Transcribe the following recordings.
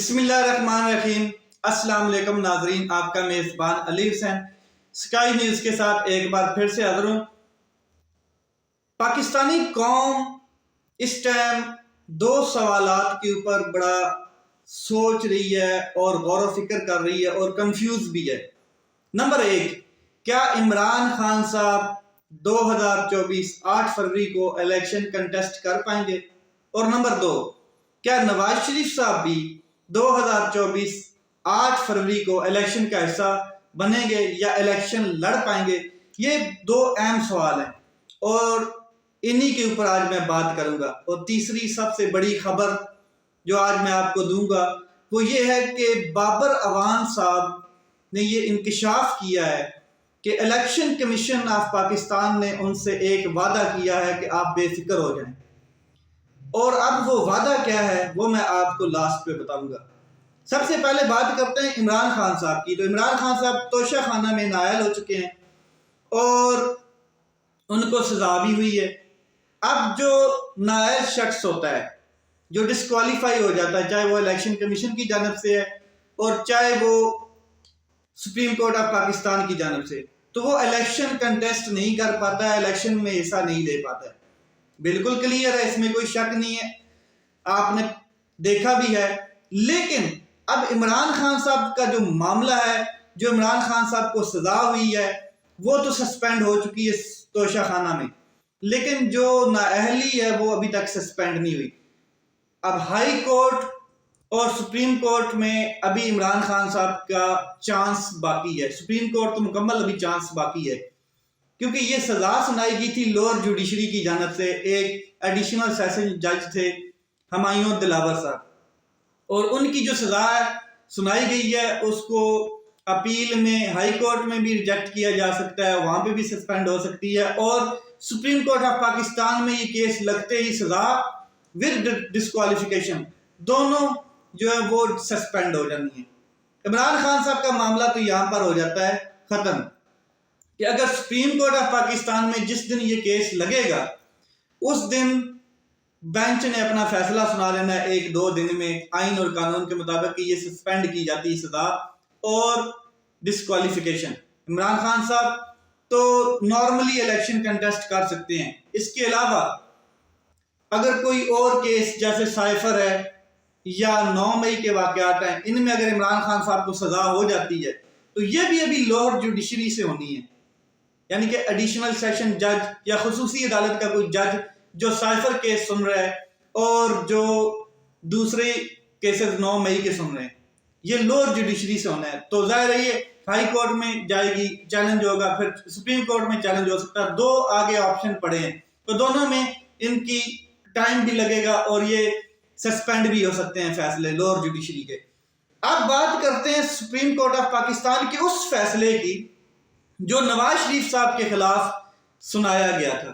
بسم اللہ الرحمن الرحیم۔ السلام علیکم ناظرین، آپ کا میزبان علی حسین سکائی نیوز کے ساتھ ایک بار پھر سے حاضر ہوں۔ پاکستانی قوم اس ٹائم دو سوالات کے اوپر بڑا سوچ رہی ہے اور غور و فکر کر رہی ہے اور کنفیوز بھی ہے۔ نمبر ایک، کیا عمران خان صاحب 2024 8 فروری کو الیکشن کنٹیسٹ کر پائیں گے؟ اور نمبر دو، کیا نواز شریف صاحب بھی 2024 8 فروری کو الیکشن کا حصہ بنیں گے یا الیکشن لڑ پائیں گے؟ یہ دو اہم سوال ہیں اور انہی کے اوپر آج میں بات کروں گا۔ اور تیسری سب سے بڑی خبر جو آج میں آپ کو دوں گا وہ یہ ہے کہ بابر اعوان صاحب نے یہ انکشاف کیا ہے کہ الیکشن کمیشن آف پاکستان نے ان سے ایک وعدہ کیا ہے کہ آپ بے فکر ہو جائیں، اور اب وہ وعدہ کیا ہے وہ میں آپ کو لاسٹ پہ بتاؤں گا۔ سب سے پہلے بات کرتے ہیں عمران خان صاحب کی۔ تو عمران خان صاحب توشہ خانہ میں نائل ہو چکے ہیں اور ان کو سزا بھی ہوئی ہے۔ اب جو نائل شخص ہوتا ہے، جو ڈسکوالیفائی ہو جاتا ہے، چاہے وہ الیکشن کمیشن کی جانب سے ہے اور چاہے وہ سپریم کورٹ آف پاکستان کی جانب سے، تو وہ الیکشن کنٹیسٹ نہیں کر پاتا ہے، الیکشن میں حصہ نہیں لے پاتا ہے۔ بالکل کلیئر ہے، اس میں کوئی شک نہیں ہے، آپ نے دیکھا بھی ہے۔ لیکن اب عمران خان صاحب کا جو معاملہ ہے، جو عمران خان صاحب کو سزا ہوئی ہے، وہ تو سسپینڈ ہو چکی ہے توشہ خانہ میں، لیکن جو نااہلی ہے وہ ابھی تک سسپینڈ نہیں ہوئی۔ اب ہائی کورٹ اور سپریم کورٹ میں ابھی عمران خان صاحب کا چانس باقی ہے، سپریم کورٹ تو مکمل ابھی چانس باقی ہے، کیونکہ یہ سزا سنائی گئی تھی لوور جوڈیشری کی جانب سے۔ ایک ایڈیشنل سیشن جج تھے ہمایوں دلاور صاحب، اور ان کی جو سزا سنائی گئی ہے اس کو اپیل میں ہائی کورٹ میں بھی ریجیکٹ کیا جا سکتا ہے، وہاں پہ بھی سسپینڈ ہو سکتی ہے، اور سپریم کورٹ آف پاکستان میں یہ کیس لگتے ہی سزا ود ڈسکوالیفیکیشن دونوں جو ہے وہ سسپینڈ ہو جانی ہے۔ عمران خان صاحب کا معاملہ تو یہاں پر ہو جاتا ہے ختم کہ اگر سپریم کورٹ آف پاکستان میں جس دن یہ کیس لگے گا اس دن بینچ نے اپنا فیصلہ سنا لینا ہے 1-2 دن میں، آئین اور قانون کے مطابق، کہ یہ سسپینڈ کی جاتی ہے سزا اور ڈسکوالیفیکیشن۔ عمران خان صاحب تو نارملی الیکشن کنٹیسٹ کر سکتے ہیں۔ اس کے علاوہ اگر کوئی اور کیس جیسے سائفر ہے یا 9 مئی کے واقعات ہیں، ان میں اگر عمران خان صاحب کو سزا ہو جاتی ہے تو یہ بھی ابھی لوور جوڈیشری سے ہونی ہے، یعنی کہ ایڈیشنل سیشن جج یا خصوصی عدالت کا کوئی جج جو سائفر کیس سن رہا ہے اور جو دوسرے کیسز 9 مئی کے سن رہے ہیں، یہ لوور جوڈیشری سے ہونا ہے۔ تو ظاہر ہے یہ ہائی کورٹ میں جائے گی، چیلنج ہوگا، پھر سپریم کورٹ میں چیلنج ہو سکتا ہے۔ دو آگے آپشن پڑے ہیں، تو دونوں میں ان کی ٹائم بھی لگے گا اور یہ سسپینڈ بھی ہو سکتے ہیں فیصلے لوور جوڈیشری کے۔ اب بات کرتے ہیں سپریم کورٹ آف پاکستان کے اس فیصلے کی جو نواز شریف صاحب کے خلاف سنایا گیا تھا۔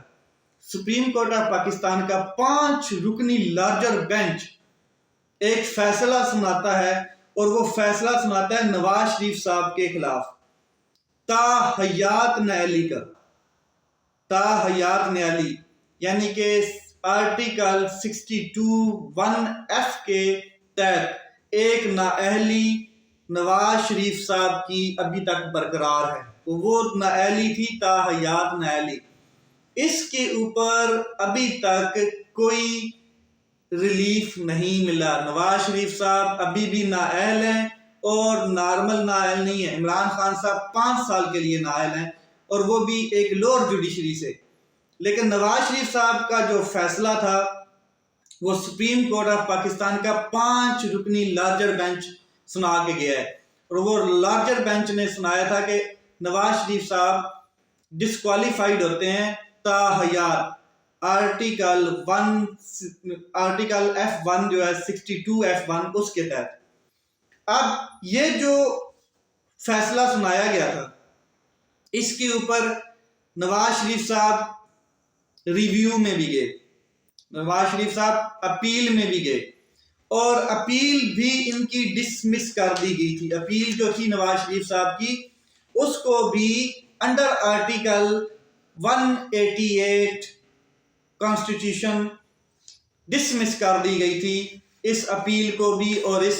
سپریم کورٹ آف پاکستان کا 5 رکنی لارجر بینچ ایک فیصلہ سناتا ہے، اور وہ فیصلہ سناتا ہے نواز شریف صاحب کے خلاف تا حیات نااہلی کا، تا حیات نااہلی، یعنی کہ آرٹیکل 62(1)(f) کے تحت ایک نااہلی نواز شریف صاحب کی ابھی تک برقرار ہے، وہ نااہلی تھی تا حیات نااہلی۔ اس کے اوپر ابھی تک کوئی ریلیف نہیں ملا۔ نواز شریف صاحب ابھی بھی نااہل ہیں اور نارمل نااہل نہیں ہے۔ عمران خان صاحب 5 سال کے لیے نااہل ہیں اور وہ بھی ایک لوور جوڈیشری سے۔ لیکن نواز شریف صاحب کا جو فیصلہ تھا وہ سپریم کورٹ آف پاکستان کا 5 رکنی لارجر بینچ سنا کے گیا ہے، اور وہ لارجر بینچ نے سنایا تھا کہ نواز شریف صاحب ڈسکوالیفائیڈ ہوتے ہیں تا حیات آرٹیکل F1 جو ہے 62(f1) اس کے تحت۔ اب یہ جو فیصلہ سنایا گیا تھا اس کے اوپر نواز شریف صاحب ریویو میں بھی گئے، نواز شریف صاحب اپیل میں بھی گئے، اور اپیل بھی ان کی ڈسمس کر دی گئی تھی۔ اپیل جو تھی نواز شریف صاحب کی اس کو بھی انڈر آرٹیکل 188 کانسٹیٹیوشن ڈسمس کر دی گئی تھی، اس اپیل کو بھی اور اس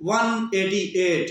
188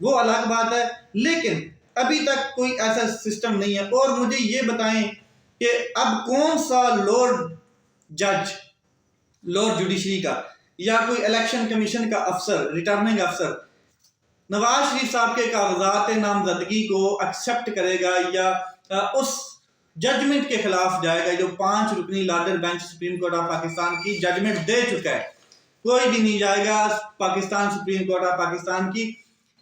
وہ الگ بات ہے، لیکن ابھی تک کوئی ایسا سسٹم نہیں ہے۔ اور مجھے یہ بتائیں کہ اب کون سا لارڈ جج، لارڈ جوڈیشری کا یا کوئی الیکشن کمیشن کا افسر، ریٹرننگ افسر نواز شریف صاحب کے کاغذات نامزدگی کو ایکسیپٹ کرے گا یا اس ججمنٹ کے خلاف جائے گا جو 5 رکنی larger bench Supreme Court of Pakistan کی ججمنٹ دے چکا ہے؟ کوئی بھی نہیں جائے گا Pakistan Supreme Court of Pakistan کی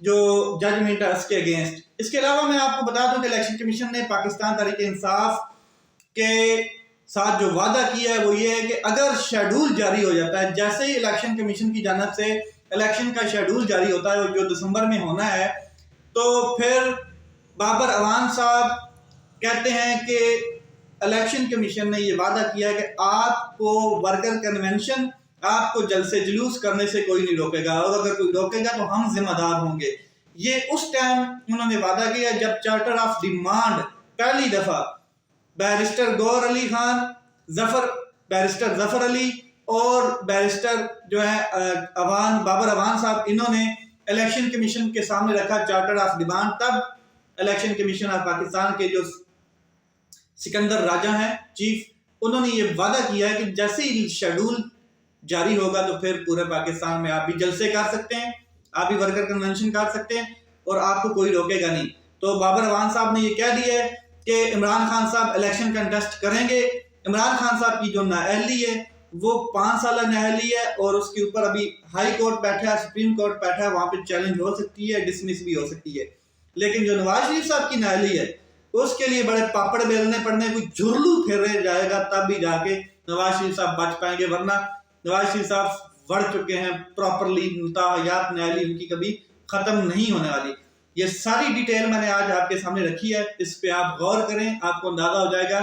جو ججمنٹ ہے اس کے اگینسٹ۔ اس کے علاوہ میں آپ کو بتا دوں کہ الیکشن کمیشن نے پاکستان تحریک انصاف کے ساتھ جو وعدہ کیا ہے وہ یہ ہے کہ اگر شیڈول جاری ہو جاتا ہے، جیسے ہی الیکشن کمیشن کی جانب سے الیکشن کا شیڈول جاری ہوتا ہے جو دسمبر میں ہونا ہے، تو پھر بابر اعوان صاحب کہتے ہیں کہ الیکشن کمیشن نے یہ وعدہ کیا ہے کہ آپ کو ورکر کنونشن، آپ کو جلسے جلوس کرنے سے کوئی نہیں روکے گا، اور اگر کوئی روکے گا تو ہم ذمہ دار ہوں گے۔ یہ اس ٹائم انہوں نے وعدہ کیا جب چارٹر آف ڈیمانڈ پہلی دفعہ بیرسٹر گور علی خان، بیرسٹر ظفر علی اور بیرسٹر جو ہے بابر اعوان صاحب، انہوں نے الیکشن کمیشن کے سامنے رکھا چارٹر آف ڈیمانڈ۔ تب الیکشن کمیشن آف پاکستان کے جو سکندر راجہ ہیں چیف، انہوں نے یہ وعدہ کیا ہے کہ جیسے ہی شیڈول جاری ہوگا تو پھر پورے پاکستان میں آپ بھی جلسے کر سکتے ہیں، آپ بھی ورکر کنونشن کر سکتے ہیں اور آپ کو کوئی روکے گا نہیں۔ تو بابر اعوان صاحب نے یہ کہہ دیا ہے کہ عمران خان صاحب الیکشن کنٹیسٹ کریں گے۔ عمران خان صاحب کی جو نااہلی ہے وہ 5 سالہ نااہلی ہے، اور اس کے اوپر ابھی ہائی کورٹ بیٹھا ہے، سپریم کورٹ بیٹھا ہے، وہاں پہ چیلنج ہو سکتی ہے، ڈسمس بھی ہو سکتی ہے۔ لیکن جو نواز شریف صاحب کی نااہلی ہے اس کے لیے بڑے پاپڑ بیلنے پڑنے، کوئی جھرلو پھیرے جائے گا تب بھی جا کے نواز شریف صاحب بچ پائیں گے، ورنہ نواز شریف صاحب وڑ چکے ہیں پراپرلی، متاحیات نااہلی ان کی کبھی ختم نہیں ہونے والی۔ یہ ساری ڈیٹیل میں نے آج آپ کے سامنے رکھی ہے، اس پہ آپ غور کریں، آپ کو اندازہ ہو جائے گا۔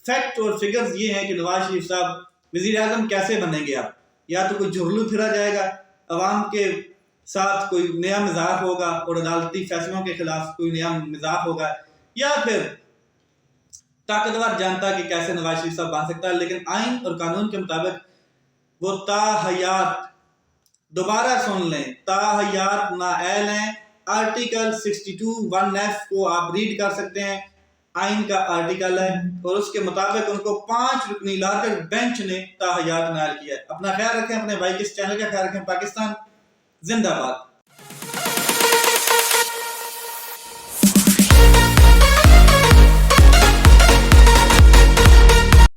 فیکٹ اور فگرز یہ ہیں کہ نواز شریف صاحب وزیر اعظم کیسے بنیں گے۔ آپ یا تو کوئی جھرلو پھرا جائے گا، عوام کے ساتھ کوئی نیا مزاح ہوگا اور عدالتی فیصلوں کے خلاف کوئی نیا مزاح ہوگا، یا پھر طاقتور جانتا کہ کیسے نواز شریف صاحب بن سکتا ہے۔ لیکن آئین اور قانون کے مطابق وہ تا حیات، دوبارہ سن لیں، تا حیات نااہل ہیں۔ آرٹیکل 62(1)(f) کو آپ ریڈ کر سکتے ہیں، آئین کا آرٹیکل ہے، اور اس کے مطابق ان کو 5 رکنی لارجر بینچ نے تا حیات نااہل کیا ہے۔ اپنا خیال رکھیں، اپنے بھائی کے اس چینل کا خیال رکھیں۔ پاکستان زندہ باد۔